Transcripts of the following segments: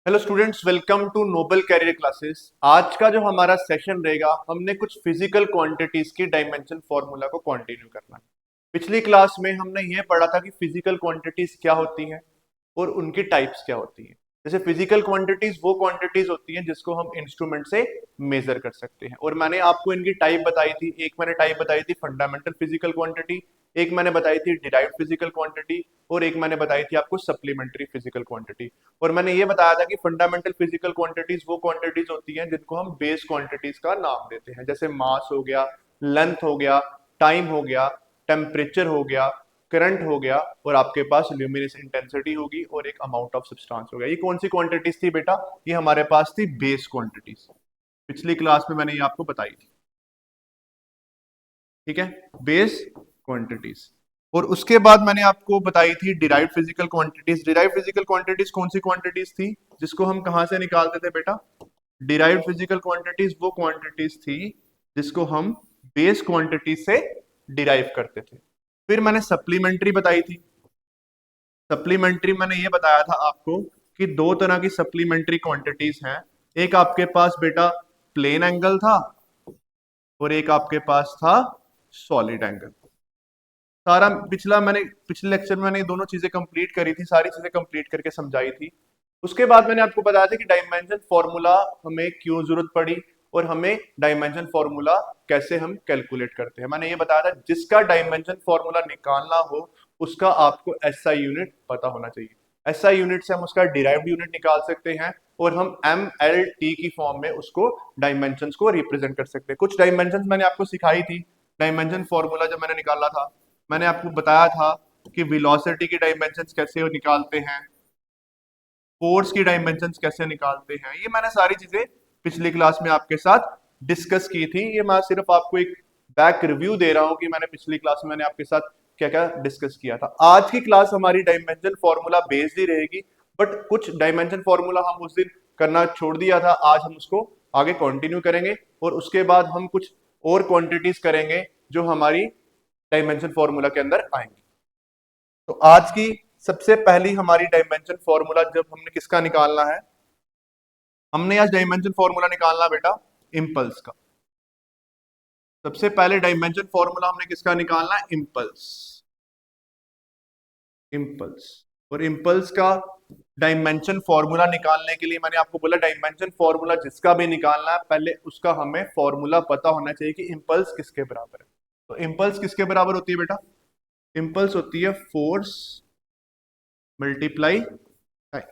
Hello students, welcome to Noble career classes. आज का जो हमारा सेशन रहेगा, हमने कुछ फिजिकल क्वांटिटीज की डायमेंशन फॉर्मूला को कंटिन्यू करना है। पिछली क्लास में हमने ये पढ़ा था कि फिजिकल क्वांटिटीज क्या होती हैं और उनकी टाइप्स क्या होती हैं। जैसे फिजिकल क्वांटिटीज वो क्वांटिटीज होती हैं जिसको हम इंस्ट्रूमेंट से मेजर कर सकते हैं, और मैंने आपको इनकी टाइप बताई थी। एक मैंने टाइप बताई थी फंडामेंटल फिजिकल क्वांटिटी, एक मैंने बताई थी डिराइव्ड फिजिकल क्वांटिटी, और एक मैंने बताई थी आपको सप्लीमेंट्री फिजिकल क्वांटिटी। और मैंने ये बताया था कि फंडामेंटल फिजिकल क्वांटिटीज वो क्वांटिटीज होती हैं जिनको हम बेस क्वांटिटीज का नाम देते हैं, जैसे मास हो गया, लेंथ हो गया, टाइम हो गया, टेम्परेचर हो गया, करंट हो गया, और आपके पास ल्यूमिनस इंटेंसिटी होगी और एक अमाउंट ऑफ सब्सटेंस हो गया। ये कौन सी क्वांटिटीज थी बेटा? ये हमारे पास थी बेस क्वांटिटीज। पिछली क्लास में मैंने ये आपको बताई थी। ठीक है, बेस क्वांटिटीज। और उसके बाद मैंने आपको बताई थी derived physical quantities. Derived physical quantities कौन सी क्वांटिटीज थी जिसको हम कहां से निकालते थे बेटा? डिराइव्ड फिजिकल क्वांटिटीज वो क्वांटिटीज थी जिसको हम बेस क्वांटिटी से डिराइव करते थे। फिर मैंने सप्लीमेंट्री बताई थी। सप्लीमेंट्री मैंने ये बताया था आपको कि दो तरह की सप्लीमेंट्री क्वांटिटीज हैं। एक आपके पास बेटा प्लेन एंगल था, और एक आपके पास था सॉलिड एंगल। सारा पिछले लेक्चर में मैंने ये दोनों चीजें कंप्लीट करी थी, सारी चीजें कंप्लीट करके समझाई थी। उसके बाद मैंने आपको बताया था कि डायमेंशन फॉर्मूला हमें क्यों जरूरत पड़ी, और हमें डायमेंशन फॉर्मूला कैसे हम कैलकुलेट करते हैं। मैंने ये बताया था जिसका डायमेंशन फॉर्मूला निकालना हो उसका आपको एसआई यूनिट पता होना चाहिए। एसआई यूनिट से हम उसका डिराइव्ड यूनिट निकाल सकते हैं, और हम एम एल टी की फॉर्म में उसको डायमेंशंस को रिप्रेजेंट कर सकते हैं। कुछ डायमेंशंस मैंने आपको सिखाई थी। डायमेंशन फॉर्मूला जब मैंने निकाला था, मैंने आपको बताया था कि वेलोसिटी की डायमेंशंस कैसे निकालते हैं, फोर्स की डायमेंशंस कैसे निकालते हैं। ये मैंने सारी चीजें पिछली क्लास में आपके साथ डिस्कस की थी। ये मैं सिर्फ आपको एक बैक रिव्यू दे रहा हूं कि मैंने पिछली क्लास में मैंने आपके साथ क्या क्या डिस्कस किया था। आज की क्लास हमारी डायमेंशन फॉर्मूला बेस्ड ही रहेगी, बट कुछ डायमेंशन फॉर्मूला हम उस दिन करना छोड़ दिया था, आज हम उसको आगे कंटिन्यू करेंगे। और उसके बाद हम कुछ और क्वांटिटीज करेंगे जो हमारी डायमेंशन फॉर्मूला के अंदर आएंगी। तो आज की सबसे पहली हमारी डायमेंशन फॉर्मूला जब हमने किसका निकालना है, हमने आज डायमेंशन फॉर्मूला निकालना बेटा इंपल्स का। सबसे पहले डायमेंशन फॉर्मूला हमने किसका निकालना है? इंपल्स। इंपल्स। और इंपल्स का डायमेंशन फॉर्मूला निकालने के लिए मैंने आपको बोला डायमेंशन फॉर्मूला जिसका भी निकालना है पहले उसका हमें फॉर्मूला पता होना चाहिए कि इंपल्स किसके बराबर है। तो इंपल्स किसके बराबर होती है बेटा? इंपल्स होती है force multiply time.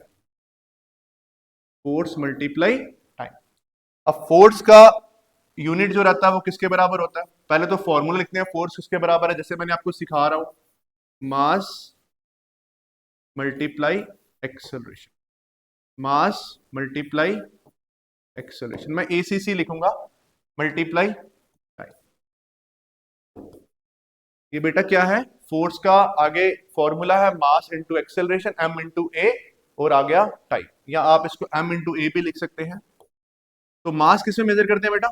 Force multiply time. अब फोर्स का यूनिट जो रहता है वो किसके बराबर होता है? पहले तो फॉर्मूला लिखते हैं फोर्स किसके बराबर है, जैसे मैंने आपको सिखा रहा हूं, mass multiply acceleration. Mass multiply acceleration, मैं एसीसी लिखूंगा, मल्टीप्लाई टाइम। ये बेटा क्या है? फोर्स का आगे फॉर्मूला है mass into acceleration, M into A, और आ गया टाइम, या आप इसको एम इंटू ए भी लिख सकते हैं। तो मास किसमें मेजर करते हैं बेटा?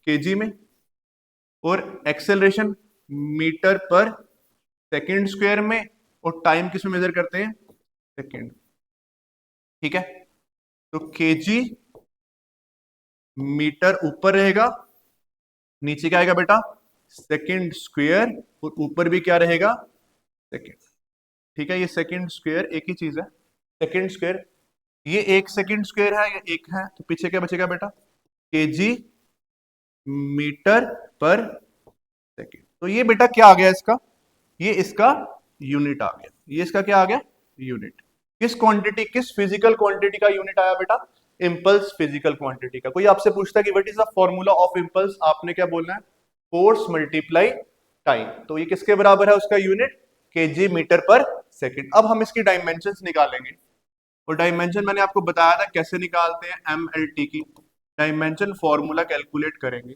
केजी में। और एक्सेलरेशन मीटर पर सेकेंड स्क्वायर में। और टाइम किसमें मेजर करते हैं? सेकेंड। ठीक है, तो केजी मीटर ऊपर रहेगा, नीचे क्या आएगा बेटा? सेकेंड स्क्वायर, और ऊपर भी क्या रहेगा? सेकेंड। ठीक है, ये सेकेंड स्क्वायर एक ही चीज है। सेकेंड स्क्वायर, ये एक सेकेंड स्क्वायर है, ये एक है, तो पीछे क्या बचेगा बेटा? केजी मीटर पर सेकेंड। तो ये बेटा क्या आ गया इसका? ये इसका यूनिट आ गया। ये इसका क्या आ गया? यूनिट। किस क्वांटिटी, किस फिजिकल क्वांटिटी का यूनिट आया बेटा? इंपल्स फिजिकल क्वांटिटी का। कोई आपसे पूछता है कि what is the formula of impulse, आपने क्या बोलना है? Force multiply time. तो ये किसके बराबर है उसका यूनिट? केजी मीटर पर सेकेंड। अब हम इसकी डायमेंशंस निकालेंगे, और डायमेंशन मैंने आपको बताया था कैसे निकालते हैं, एम एल टी की डायमेंशन फॉर्मूला कैलकुलेट करेंगे।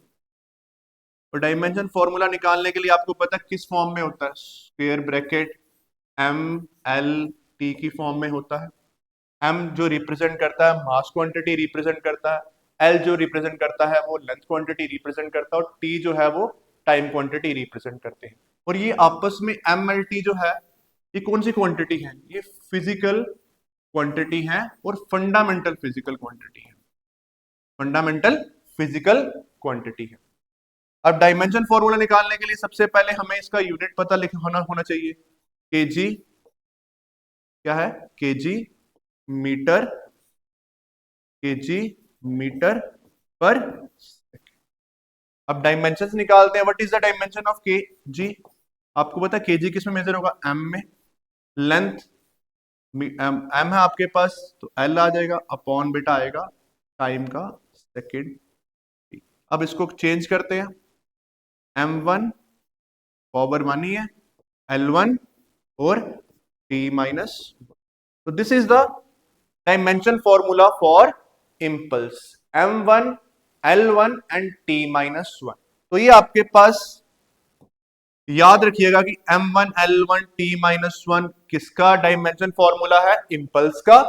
और डायमेंशन फॉर्मूला निकालने के लिए आपको पता है किस फॉर्म में होता है? Square bracket M L T की फॉर्म में होता है। एम जो रिप्रेजेंट करता है मास क्वांटिटी रिप्रेजेंट करता है, एल जो रिप्रेजेंट करता है वो लेंथ क्वांटिटी रिप्रेजेंट करता है, और टी जो है वो टाइम क्वांटिटी रिप्रेजेंट करते हैं। और ये आपस में एम एल टी जो है, ये कौन सी क्वांटिटी है? ये फिजिकल क्वांटिटी है और फंडामेंटल फिजिकल क्वांटिटी है, फंडामेंटल फिजिकल क्वांटिटी है। अब डायमेंशन फॉर्मूला निकालने के लिए सबसे पहले हमें इसका यूनिट पता लिखना होना चाहिए। केजी क्या है, केजी मीटर, केजी मीटर पर सेकेंड। अब डायमेंशंस निकालते हैं। What is the dimension of KG? आपको पता है केजी किस में मेजर होगा, एम में। लेंथ एम है आपके पास तो एल आ जाएगा, अपॉन बेटा आएगा टाइम का सेकेंड। अब इसको चेंज करते हैं, m1 पावर 1 ही है, l1 और t माइनस। तो this is the dimension formula for impulse, m1 l1 and t minus 1। तो ये आपके पास याद रखिएगा कि m1 l1 t माइनस 1 किसका डायमेंशन फॉर्मूला है, इंपल्स का।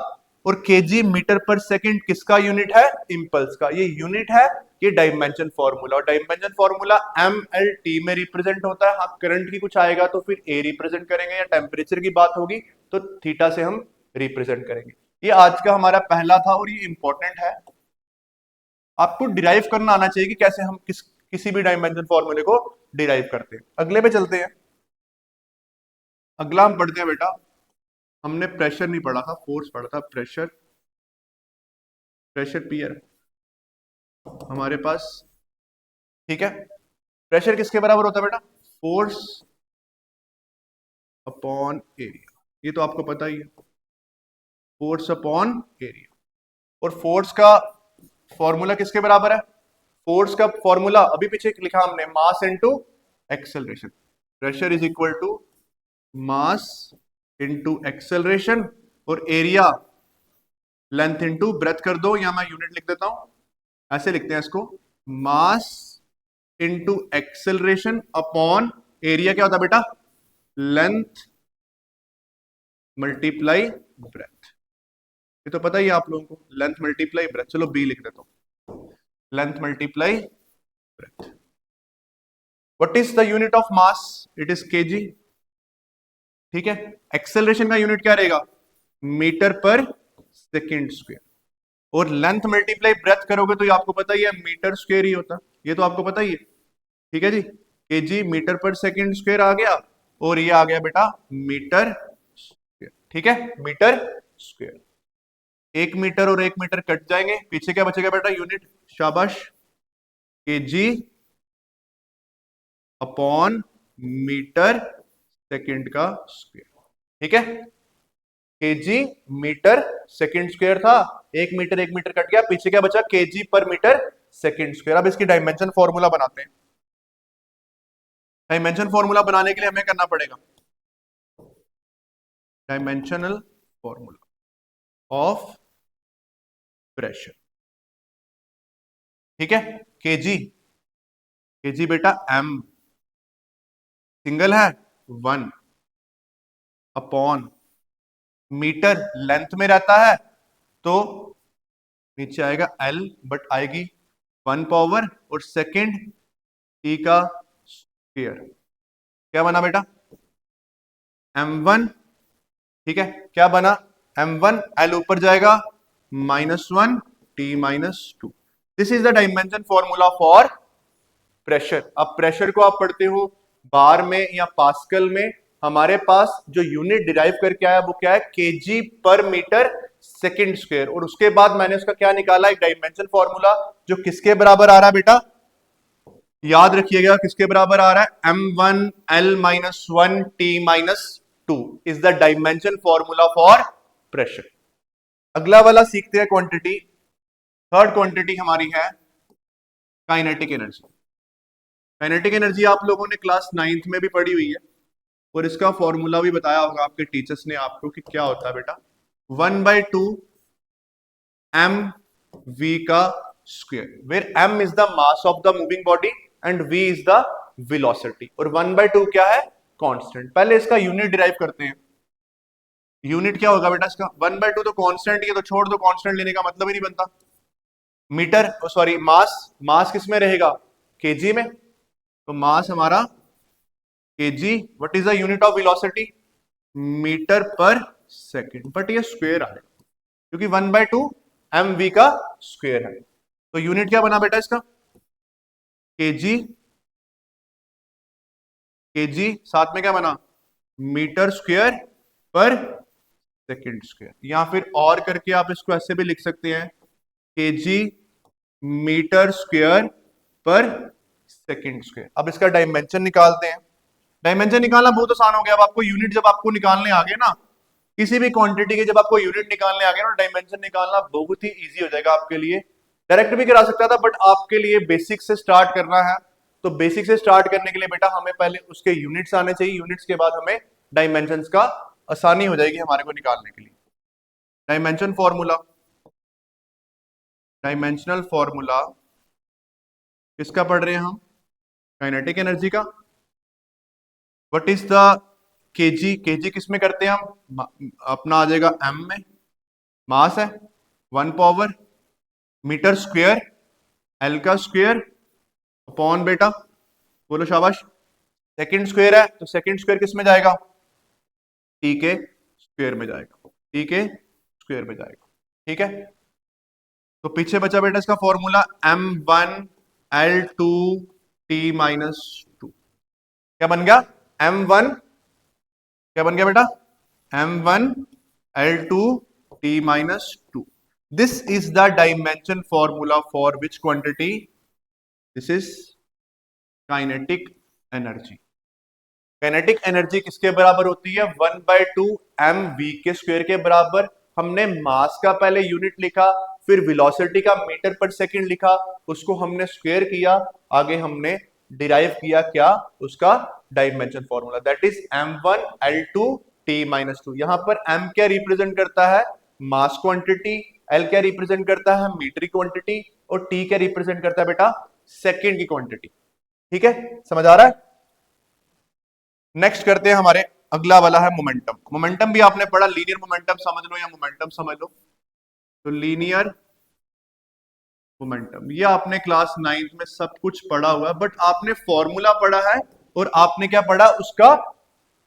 और केजी मीटर पर सेकंड किसका यूनिट है, इंपल्स का। ये यूनिट है, ये डायमेंशन फॉर्मूला। और dimension formula M L T में रिप्रेजेंट होता है। हाँ, करंट की कुछ आएगा तो फिर ए रिप्रेजेंट करेंगे, या टेम्परेचर की बात होगी तो थीटा से हम रिप्रेजेंट करेंगे। ये आज का हमारा पहला था और ये इंपॉर्टेंट है। आपको डिराइव करना आना चाहिए कि कैसे हम किसी भी डायमेंशन फॉर्मूले को डिराइव करते हैं। अगले पे चलते हैं। अगला हम पढ़ते हैं बेटा, हमने प्रेशर नहीं पढ़ा था, फोर्स पढ़ा था। प्रेशर, प्रेशर पीयर हमारे पास, ठीक है। प्रेशर किसके बराबर होता है बेटा, फोर्स अपॉन एरिया। ये तो आपको पता ही है, फोर्स अपॉन एरिया। और फोर्स का फॉर्मूला किसके बराबर है, फोर्स का फॉर्मूला अभी पीछे लिखा हमने, mass into acceleration. Pressure is equal to mass into acceleration, और एरिया लेंथ इनटू ब्रेथ कर दो, या मैं यूनिट लिख देता हूं, ऐसे लिखते हैं इसको, मास इनटू एक्सेलरेशन अपॉन एरिया क्या होता है बेटा, लेंथ मल्टीप्लाई ब्रेथ। ये तो पता ही है आप लोगों को, लेंथ मल्टीप्लाई ब्रेथ। चलो बी लिख देता हूं, length multiply breath. What is the unit of mass, it is KG, ठीक है। एक्सेलरेशन का यूनिट क्या रहेगा, मीटर पर सेकेंड स्क्वायर। और लेंथ मल्टीप्लाई ब्रेथ करोगे तो ये आपको पता ही है, मीटर स्क्वायर ही होता है, ये तो आपको पता ही है, ठीक है जी। केजी मीटर पर सेकेंड स्क्वायर आ गया, और ये आ गया बेटा मीटर स्क्वायर, ठीक है, मीटर स्क्वायर। 1 मीटर और 1 मीटर कट जाएंगे, पीछे क्या बचेगा बेटा, यूनिट, शाबाश, केजी अपॉन मीटर सेकेंड का स्क्वायर, ठीक है। केजी मीटर सेकेंड स्क्वायर था, 1 मीटर कट गया, पीछे क्या बचा, केजी पर मीटर सेकेंड स्क्वायर। अब इसकी डायमेंशन फॉर्मूला बनाते हैं। डायमेंशन फॉर्मूला बनाने के लिए हमें करना पड़ेगा डायमेंशनल फॉर्मूला ऑफ प्रेशर, ठीक है। केजी, केजी बेटा एम सिंगल है 1 अपॉन मीटर लेंथ में रहता है तो नीचे आएगा एल, बट आएगी 1 पावर और सेकंड टी का स्क्वायर। क्या बना बेटा, m1, ठीक है। क्या बना, m1 एल ऊपर जाएगा -1 t -2। This is the dimension formula for pressure. अब प्रेशर को आप पढ़ते हो बार में या पास्कल में। हमारे पास जो यूनिट डिराइव करके आया वो क्या है, केजी पर मीटर सेकंड स्क्वायर। और उसके बाद मैंने उसका क्या निकाला, एक डायमेंशन फॉर्मूला जो किसके बराबर आ रहा है बेटा, याद रखिएगा किसके बराबर आ रहा है, m1 l -1 t -2 is the dimension formula for pressure. अगला वाला सीखते हैं क्वांटिटी। थर्ड क्वांटिटी हमारी है काइनेटिक एनर्जी। काइनेटिक एनर्जी आप लोगों ने क्लास 9th में भी पढ़ी हुई है, और इसका फॉर्मूला भी बताया होगा आपके टीचर्स ने आपको कि क्या होता है बेटा, 1/2 m v का square, where m is the mass of the moving body and v is the velocity, और 1/2 क्या है, कांस्टेंट। पहले इसका यूनिट डिराइव करते हैं। यूनिट क्या होगा बेटा इसका, 1/2 तो कांस्टेंट ही है, तो छोड़ दो, कांस्टेंट लेने का मतलब ही नहीं बनता। मीटर सॉरी मास, मास किस में रहेगा, केजी में, तो मास हमारा KG. What is the unit of velocity, metre per second, but ये स्क्वायर आ रहा है, क्योंकि 1/2 mv का स्क्वायर है। तो यूनिट क्या बना बेटा इसका, केजी, केजी साथ में क्या बना, मीटर स्क्वायर पर सेकंड स्क्वायर, या फिर और करके आप इसको ऐसे भी लिख सकते हैं, केजी मीटर स्क्वायर पर सेकंड स्क्वायर। अब इसका डायमेंशन निकालते हैं। डायमेंशन निकालना बहुत आसान हो गया। अब आपको यूनिट जब आपको निकालने आ गए ना, किसी भी क्वांटिटी के जब आपको यूनिट निकालने आ गए ना, डायमेंशन निकालना बहुत ही इजी हो जाएगा आपके लिए। डायरेक्ट भी करा सकता था, बट आपके लिए बेसिक से स्टार्ट करना है। तो बेसिक से स्टार्ट करने के लिए बेटा हमें पहले उसके यूनिट्स आने चाहिए, यूनिट्स के बाद हमें डायमेंशंस का आसानी हो जाएगी हमारे को निकालने के लिए। डायमेंशन फॉर्मूला, डायमेंशनल फॉर्मूला किसका पढ़ रहे हैं हम, काइनेटिक एनर्जी का। What is the KG, KG किस में करते हैं हम, अपना आ जाएगा एम में, मास है 1 पावर मीटर स्क्वायर, एल का स्क्वायर अपॉन बेटा, बोलो शाबाश, सेकंड स्क्वायर है तो सेकंड स्क्वायर किस में जाएगा, टी के स्क्वायर में जाएगा, टी के स्क्वायर में जाएगा। ठीक है, तो पीछे बचा बेटा इसका फॉर्मूला m1l2t-2। क्या बन गया, m1 क्या बन गया बेटा, m1l2t-2। This is the dimension formula for which quantity, this is kinetic energy. Kinetic energy किसके बराबर होती है, 1/2 mv के स्क्वायर के बराबर। हमने मास का पहले यूनिट लिखा, फिर वेलोसिटी का मीटर पर सेकंड लिखा, उसको हमने स्क्वायर किया, आगे हमने डिराइव किया क्या, उसका dimension formula, that is m1l2t-2। यहां पर m क्या रिप्रेजेंट करता है, मास क्वांटिटी, l क्या रिप्रेजेंट करता है, मीटर क्वांटिटी, और t क्या रिप्रेजेंट करता है बेटा, सेकंड की क्वांटिटी। ठीक है, समझ आ रहा है। नेक्स्ट करते हैं हमारे, अगला वाला है मोमेंटम। मोमेंटम भी आपने पढ़ा, लीनियर मोमेंटम समझ लो या मोमेंटम समझ लो। तो लीनियर मोमेंटम ये आपने क्लास 9th में सब कुछ पढ़ा हुआ है, बट आपने फॉर्मूला पढ़ा है और आपने क्या पढ़ा, उसका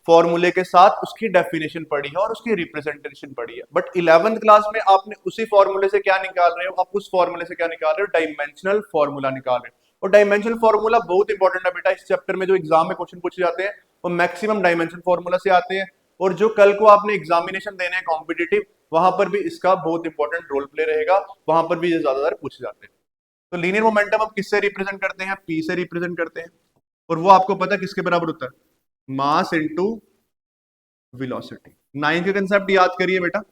फॉर्मूले के साथ उसकी डेफिनेशन पढ़ी है और उसकी रिप्रेजेंटेशन पढ़ी है। बट 11th क्लास में आपने उसी फॉर्मूले से क्या निकाल रहे हो, आप उस फॉर्मूले से क्या निकाल रहे हो, डायमेंशनल फॉर्मूला निकाल रहे हो। और डायमेंशनल फॉर्मूला बहुत इंपॉर्टेंट है बेटा, इस चैप्टर में जो एग्जाम में क्वेश्चन पूछे जाते हैं वो मैक्सिमम डायमेंशन फॉर्मूला से आते हैं, और जो कल को आपने एग्जामिनेशन देने हैं कॉम्पिटिटिव, वहां पर भी इसका बहुत इंपॉर्टेंट रोल प्ले रहेगा, वहां पर भी ये ज्यादातर पूछे जाते हैं। तो लीनियर मोमेंटम हम किससे रिप्रेजेंट करते हैं, पी से रिप्रेजेंट करते हैं, और वो आपको पता है किसके बराबर होता है, मास इनटू वेलोसिटी। 9 के कंसेप्ट याद करिए बेटा,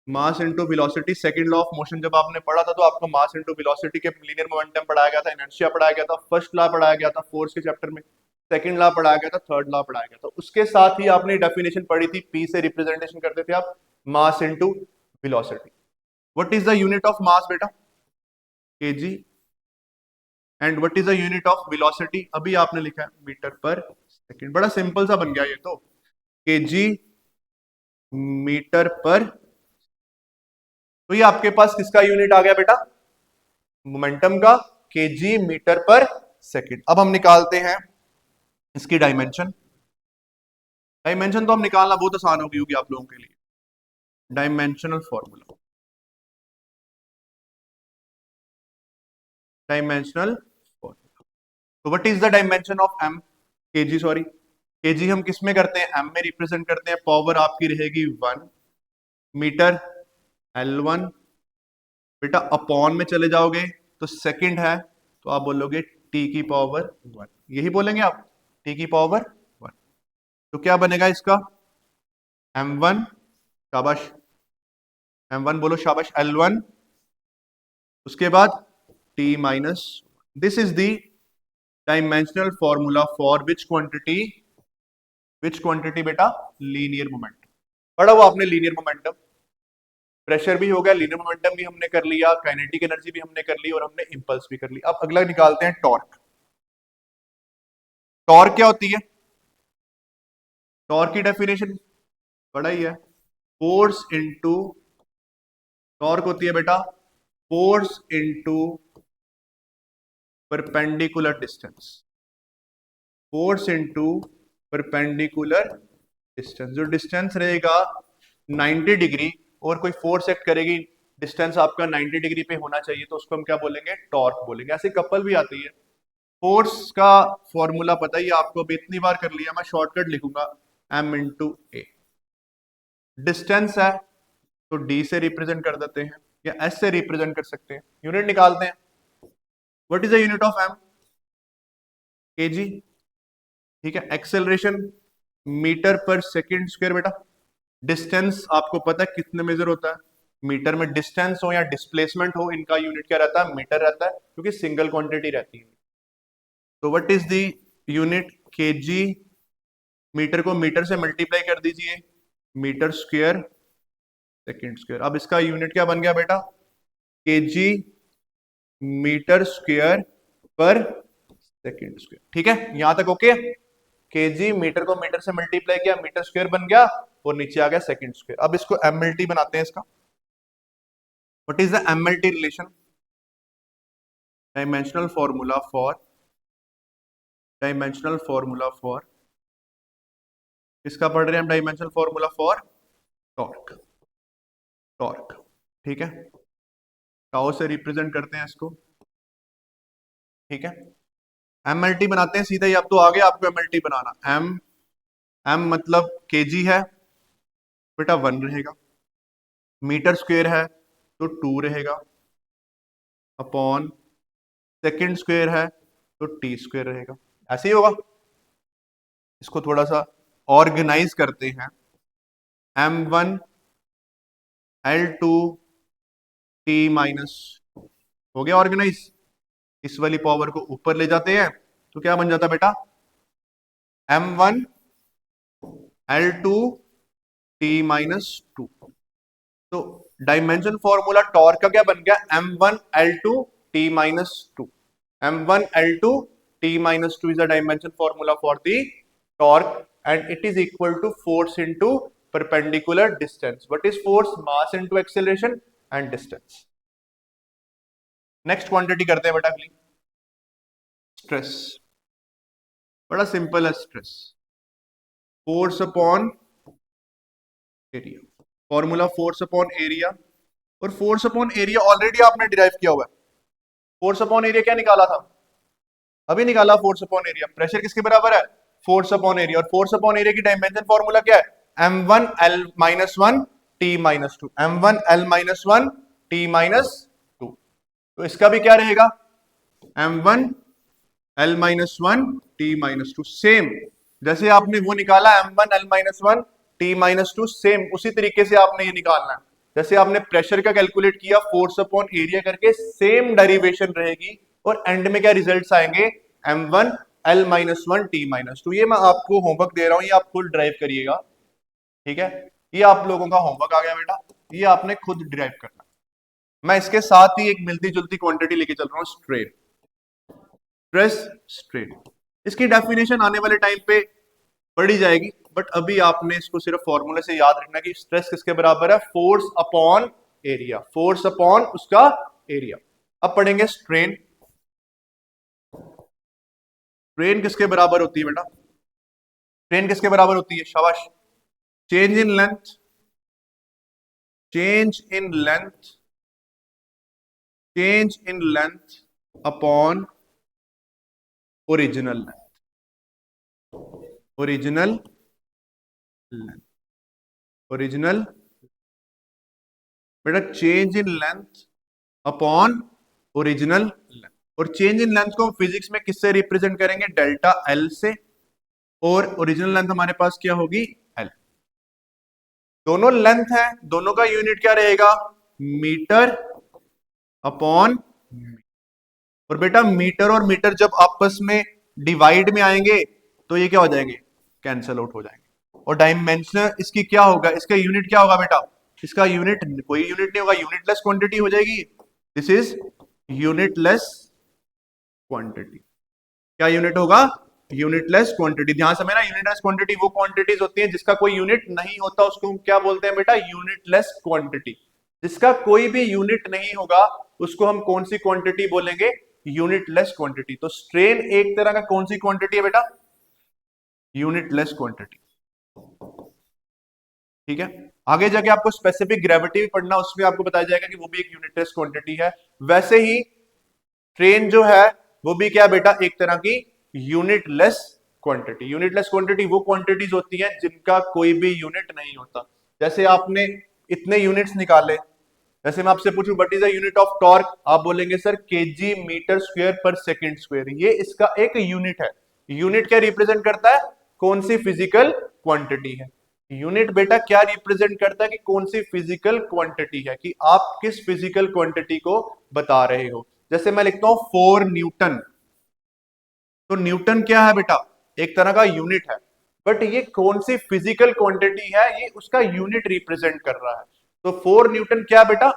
मास into velocity, second law of motion जब आपने पढ़ा था तो आपको मास इनटू वेलोसिटी के लीनियर मोमेंटम पढ़ाया गया था, इनर्शिया पढ़ाया गया था, फर्स्ट लॉ पढ़ाया गया था फोर्स के चैप्टर में, सेकंड लॉ पढ़ाया गया था, थर्ड लॉ पढ़ाया गया था। उसके साथ ही आपने डेफिनेशन पढ़ी थी, पी से रिप्रेजेंटेशन करते थे आप, mass into velocity. What is the unit of mass बेटा, KG, and what is the unit of velocity, अभी आपने लिखा है मीटर पर सेकंड। बड़ा सिंपल सा बन गया ये तो, केजी मीटर पर, तो ये आपके पास किसका यूनिट आ गया बेटा, मोमेंटम का, केजी मीटर पर सेकंड। अब हम निकालते हैं इसकी डायमेंशन। डायमेंशन तो हम निकालना बहुत आसान होगी आप लोगों के लिए। डायमेंशनल फॉर्मूला, डायमेंशनल फॉर्मूला, तो what is the dimension of M, KG, sorry KG हम किस में करते हैं, एम में रिप्रेजेंट करते हैं, पावर आपकी रहेगी 1 मीटर, L1 बेटा, अपॉन में चले जाओगे तो सेकंड है, तो आप बोलोगे टी की पावर 1, यही बोलेंगे आप, टी की पावर 1। तो क्या बनेगा इसका, m1, शाबाश, m1 बोलो शाबाश, L1, उसके बाद t-, this is the dimensional formula for which quantity बेटा, लीनियर मोमेंटम। पढ़ा हुआ आपने लीनियर मोमेंटम, प्रेशर भी हो गया, लीनियर मोमेंटम भी हमने कर लिया, काइनेटिक एनर्जी भी हमने कर ली, और हमने इंपल्स भी कर ली। अब अगला निकालते हैं टॉर्क। टॉर्क क्या होती है, टॉर्क की डेफिनेशन बड़ा ही है, फोर्स इनटू, टॉर्क होती है बेटा force into perpendicular distance, force into perpendicular distance. जो डिस्टेंस रहेगा 90 डिग्री, और कोई फोर्स एक्ट करेगी, डिस्टेंस आपका 90 डिग्री पे होना चाहिए, तो उसको हम क्या बोलेंगे, टॉर्क बोलेंगे। ऐसे कपल भी आती है। फोर्स का फॉर्मूला पता ही है आपको, अभी इतनी बार कर लिया, मैं शॉर्टकट लिखूंगा m इंटू ए। डिस्टेंस है तो d से रिप्रेजेंट कर देते हैं या s से रिप्रेजेंट कर सकते हैं। यूनिट निकालते हैं। What is the unit of m? kg। ठीक है। Acceleration metre per second square बेटा। डिस्टेंस आपको पता है कितने मेजर होता है, मीटर में। डिस्टेंस हो या डिस्प्लेसमेंट हो, इनका यूनिट क्या रहता है, मीटर रहता है, क्योंकि सिंगल क्वांटिटी रहती है। तो what is the unit, KG. Metre को मीटर से मल्टीप्लाई कर दीजिए, मीटर स्क्वायर सेकंड स्क्वायर। अब इसका यूनिट क्या बन गया बेटा, केजी मीटर स्क्वायर पर सेकंड स्क्वायर। ठीक है, यहां तक ओके। केजी मीटर को मीटर से मल्टीप्लाई किया, मीटर स्क्वायर बन गया, और नीचे आ गया सेकंड स्क्वायर। अब इसको एमएलटी बनाते हैं इसका। What is the MLT relation? Dimensional formula for किसका पढ़ रहे हैं हम, डायमेंशनल फॉर्मूला फॉर टॉर्क। ठीक है, टाउ से रिप्रेजेंट करते हैं इसको। ठीक है, एमएलटी बनाते हैं सीधा ही। अब तो आगे आपको एमएलटी बनाना। एम मतलब केजी है बेटा, 1 रहेगा। मीटर स्क्वायर है तो 2 रहेगा, अपॉन सेकंड स्क्वायर है तो टी स्क्वायर रहेगा। ऐसे ही होगा। इसको थोड़ा सा ऑर्गेनाइज करते हैं। m1 l2 t माइनस, हो गया ऑर्गेनाइज। इस वाली पावर को ऊपर ले जाते हैं तो क्या बन जाता बेटा, m1 l2 t माइनस 2। तो डायमेंशन फॉर्मूला टॉर्क का क्या बन गया, m1 l2 t minus 2। m1 l2 t minus 2 is the dimension formula for the torque, and it is equal to force into perpendicular distance. What is force? Mass into acceleration and distance. Next quantity करते हैं बेटा अगली, stress. बड़ा simple है stress, force upon area. Formula force upon area, और force upon area already आपने derive किया हुआ है। फोर्स अपॉन एरिया क्या निकाला था, अभी निकाला फोर्स अपॉन एरिया। प्रेशर किसके बराबर है, फोर्स अपॉन एरिया। और फोर्स अपॉन एरिया की डायमेंशन फॉर्मूला क्या है, m1 l minus 1 t minus 2। m1 l minus 1 t minus 2। तो इसका भी क्या रहेगा, m1 l minus 1 t minus 2। Same जैसे आपने वो निकाला m1 l minus 1 t minus 2, same उसी तरीके से आपने ये निकालना है। जैसे आपने प्रेशर का कैलकुलेट किया फोर्स अपॉन एरिया करके, सेम डेरिवेशन रहेगी, और एंड में क्या रिजल्ट्स आएंगे, m1 l minus 1 t minus 2। ये मैं आपको होमवर्क दे रहा हूं, ये आप खुद ड्राइव करिएगा। ठीक है, ये आप लोगों का होमवर्क आ गया बेटा, ये आपने खुद ड्राइव करना। मैं इसके साथ ही एक मिलती जुलती क्वांटिटी लेके चल रहा हूं, स्ट्रेन। स्ट्रेस स्ट्रेन, इसकी डेफिनेशन आने वाले टाइम पे पढ़ी जाएगी, बट अभी आपने इसको सिर्फ फॉर्मूले से याद रखना कि स्ट्रेस किसके बराबर है, force upon area. Force upon उसका एरिया। अब पढ़ेंगे स्ट्रेन। स्ट्रेन किसके बराबर होती है बेटा, स्ट्रेन किसके बराबर होती है, शाबाश, change in length, change in length, change in length upon original length, original length, original बेटा, change in length upon original length. और चेंज इन लेंथ को हम फिजिक्स में किससे रिप्रेजेंट करेंगे, डेल्टा एल से, और ओरिजिनल लेंथ हमारे पास क्या होगी, एल। दोनों लेंथ है, दोनों का यूनिट क्या रहेगा, मीटर अपॉन। और बेटा मीटर और मीटर जब आपस में डिवाइड में आएंगे तो ये क्या हो जाएंगे, कैंसल आउट हो जाएंगे। और डायमेंशन इसकी क्या होगा, इसका यूनिट क्या होगा बेटा, इसका यूनिट कोई यूनिट नहीं होगा, यूनिटलेस क्वांटिटी हो जाएगी। This is unitless quantity. क्या यूनिट होगा, यूनिटलेस क्वांटिटी। ध्यान से ना, यूनिटलेस क्वांटिटी वो क्वांटिटीज होती है जिसका कोई यूनिट नहीं होता, उसको हम क्या बोलते हैं बेटा, यूनिटलेस क्वांटिटी। जिसका कोई भी यूनिट नहीं होगा उसको हम कौन सी क्वांटिटी बोलेंगे, यूनिटलेस क्वांटिटी। तो स्ट्रेन एक तरह का कौन सी क्वांटिटी है बेटा, यूनिटलेस क्वांटिटी। ठीक है, आगे जाके आपको स्पेसिफिक ग्रेविटी भी पढ़ना, उसमें आपको बताया जाएगा कि वो भी एक यूनिटलेस क्वांटिटी है। वैसे ही ट्रेन जो है वो भी क्या बेटा, एक तरह की यूनिटलेस क्वांटिटी। यूनिटलेस क्वांटिटी वो क्वांटिटीज होती हैं जिनका कोई भी यूनिट नहीं होता। जैसे आपने इतने यूनिट्स निकाले, जैसे मैं आपसे पूछूं what is the unit of torque, आप बोलेंगे सर केजी मीटर स्क्वायर पर सेकंड स्क्वायर, ये इसका एक यूनिट है। यूनिट क्या रिप्रेजेंट करता है, कौन सी फिजिकल क्वांटिटी है। यूनिट बेटा क्या रिप्रेजेंट करता है कि कौन सी फिजिकल क्वांटिटी है, कि आप किस फिजिकल क्वांटिटी को बता रहे हो। जैसे मैं लिखता हूं 4 न्यूटन, तो न्यूटन क्या है बेटा, एक तरह का यूनिट है, बट ये कौन सी फिजिकल क्वांटिटी है, ये उसका यूनिट रिप्रेजेंट कर रहा है। तो 4 न्यूटन क्या बेटा,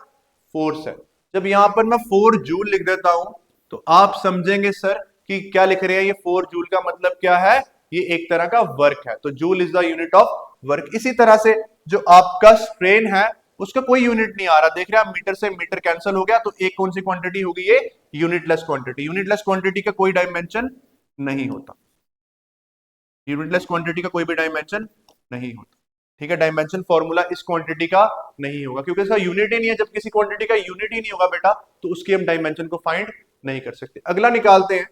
फोर्स है। जब यहां पर मैं 4 जूल लिख देता हूं तो आप समझेंगे सर कि क्या लिख रहे हैं, ये 4 जूल का मतलब क्या है, ये एक तरह का वर्क है। तो joule is the unit of work. इसी तरह से जो आपका स्ट्रेन है उसका कोई यूनिट नहीं आ रहा, देख रहे हैं, मीटर से मीटर कैंसिल हो गया, तो एक कौन सी क्वांटिटी होगी, ये यूनिटलेस क्वांटिटी। यूनिटलेस क्वांटिटी का कोई डायमेंशन नहीं होता, यूनिटलेस क्वांटिटी का कोई भी डायमेंशन नहीं होता। ठीक है, डायमेंशन फॉर्मूला इस क्वांटिटी का नहीं होगा क्योंकि इसका यूनिट ही नहीं है। जब किसी क्वांटिटी का यूनिट ही नहीं होगा बेटा तो उसकी हम डायमेंशन को फाइंड नहीं कर सकते। अगला निकालते हैं,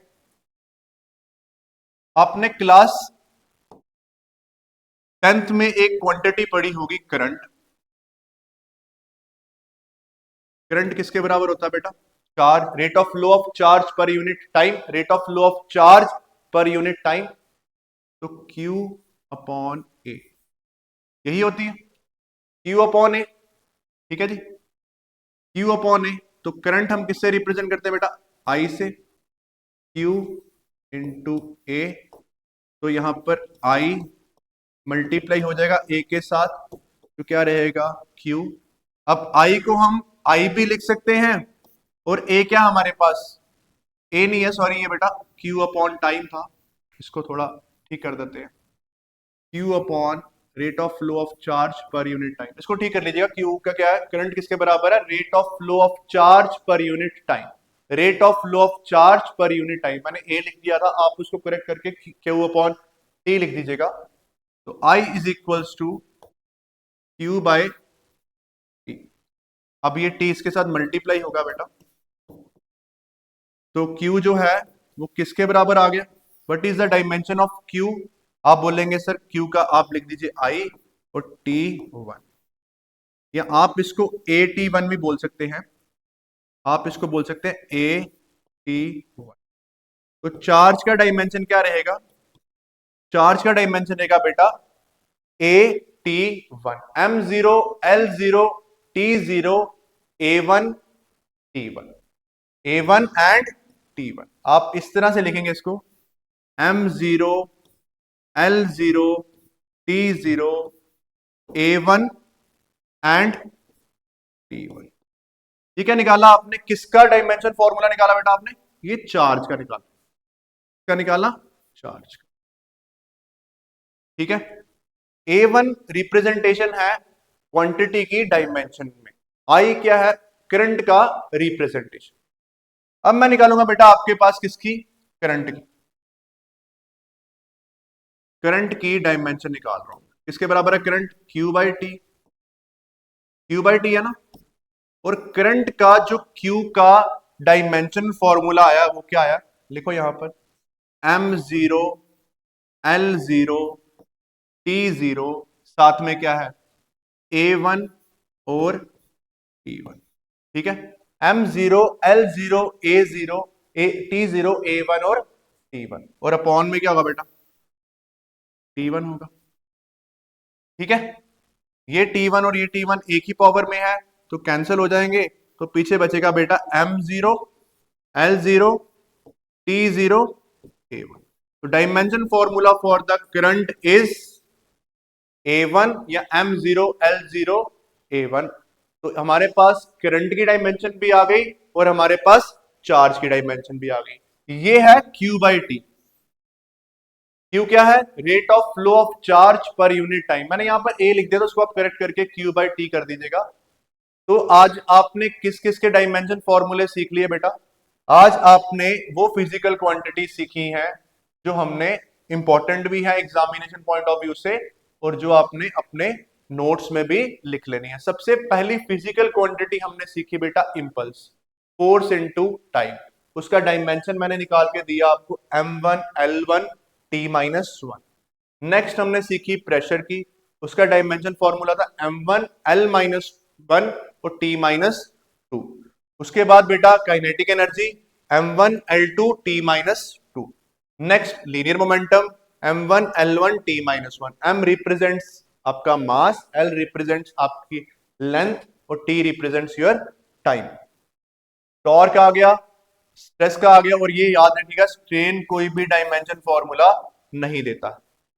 आपने क्लास 10th में एक क्वांटिटी पढ़ी होगी करंट। करंट किसके बराबर होता है बेटा, charge, rate of flow of charge per unit time, rate of flow of charge per unit time. तो Q अपॉन ए यही होती है, Q अपॉन ए। ठीक है जी, Q अपॉन ए। तो करंट हम किससे रिप्रेजेंट करते हैं बेटा, I से, Q इंटू ए। तो यहां पर I मल्टीप्लाई हो जाएगा A के साथ, तो क्या रहेगा Q। अब I को हम I भी लिख सकते हैं, और A क्या हमारे पास, A नहीं है, सॉरी, ये बेटा Q अपॉन टाइम था, इसको थोड़ा ठीक कर देते हैं। Q upon rate of flow of charge per unit time, इसको ठीक कर लीजिएगा। Q का क्या है, करंट किसके बराबर है, rate of flow of charge per unit time. Rate of flow of charge per unit time, मैंने A लिख दिया था, आप उसको करेक्ट करके Q अपॉन T लिख दीजिएगा। तो I is equals to Q by T। अब ये T इसके साथ मल्टीप्लाई होगा बेटा, तो Q जो है वो किसके बराबर आ गया, what is the dimension of Q। आप बोलेंगे सर Q का आप लिख दीजिए I और T1, या आप इसको AT1 भी बोल सकते हैं, आप इसको बोल सकते हैं AT1। तो चार्ज का डायमेंशन क्या रहेगा, चार्ज का डायमेंशन रहेगा बेटा AT1, M0 L0 T0 A1 T1, A1 and T1। आप इस तरह से लिखेंगे इसको, M0 L0 T0 A1 and T1। ये क्या निकाला आपने, किसका डायमेंशन फॉर्मूला निकाला बेटा आपने, ये चार्ज का निकाला, क्या निकाला, चार्ज का। ठीक है, A1 रिप्रेजेंटेशन है क्वांटिटी की डायमेंशन में, I क्या है, करंट का रिप्रेजेंटेशन। अब मैं निकालूंगा बेटा आपके पास किसकी, करंट की, करंट की डायमेंशन निकाल रहा हूं, किसके बराबर है current, Q by T, Q by T है ना। और करंट का जो Q का डायमेंशन फॉर्मूला आया वो क्या आया, लिखो यहां पर, M0 L0 T0, साथ में क्या है A1 और T1। ठीक है, M0 L0 A0 T0 A1 और T1, और अपॉन में क्या होगा बेटा, T1 होगा। ठीक है, ये T1 और ये T1 एक ही पावर में है तो कैंसिल हो जाएंगे, तो पीछे बचेगा बेटा M0 L0 T0 A1। तो dimension formula for the current is A1 या M0 L0 A1। तो हमारे पास करंट की डायमेंशन भी आ गई और हमारे पास चार्ज की डायमेंशन भी आ गई। ये है Q बाई टी। Q क्या है, rate of flow of charge per unit time. मैंने यहां पर A लिख दिया, तो उसको आप करेक्ट करके Q बाई टी कर दीजिएगा। तो आज आपने किस किस के डायमेंशन फॉर्मूले सीख लिए बेटा, आज आपने वो फिजिकल क्वांटिटी सीखी हैं जो हमने इंपॉर्टेंट भी है एग्जामिनेशन पॉइंट ऑफ व्यू से, और जो आपने अपने नोट्स में भी लिख लेनी है। सबसे पहली फिजिकल क्वांटिटी हमने सीखी बेटा इंपल्स, फोर्स इनटू टाइम। उसका डायमेंशन मैंने निकाल के दिया आपको m1 l1 t-1। नेक्स्ट हमने सीखी प्रेशर की, उसका डायमेंशन फॉर्मूला था m1 l-1 और t-2। उसके बाद बेटा kinetic energy m1 l2 t-2। Next linear momentum m1 l1 t-1। m represents आपका मास, l रिप्रेजेंट्स आपकी लेंथ और t represents your time. Torque आ गया, स्ट्रेस का आ गया, और ये याद रखिएगा स्ट्रेन कोई भी डायमेंशन फॉर्मूला नहीं देता,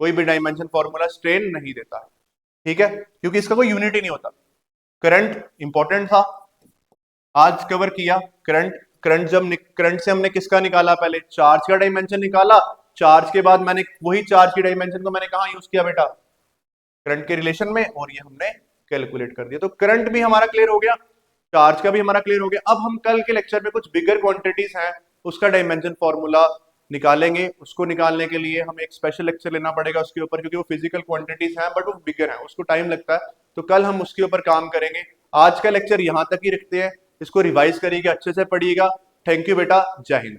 कोई भी डायमेंशन फॉर्मूला स्ट्रेन नहीं देता, ठीक है, क्योंकि इसका कोई यूनिट ही नहीं होता। करंट इंपॉर्टेंट था, आज कवर किया। करंट करंट से हमने किसका निकाला, पहले चार्ज का डायमेंशन निकाला। चार्ज के बाद मैंने वही चार्ज की डायमेंशन को मैंने कहा यूज किया बेटा, करंट के रिलेशन में, और ये हमने कैलकुलेट कर दिया। तो करंट भी हमारा क्लियर हो गया, चार्ज का भी हमारा क्लियर हो गया। अब हम कल के लेक्चर में कुछ बिगर क्वांटिटीज हैं, उसका डायमेंशन फॉर्मूला निकालेंगे। उसको निकालने के लिए हमें एक स्पेशल लेक्चर लेना पड़ेगा उसके ऊपर, क्योंकि वो फिजिकल क्वांटिटीज हैं बट वो बिगर हैं, उसको टाइम लगता है। तो कल हम उसके ऊपर काम करेंगे। आज का लेक्चर यहां तक ही रखते हैं, इसको रिवाइज करिएगा, अच्छे से पढ़िएगा। थैंक यू बेटा, जय हिंद।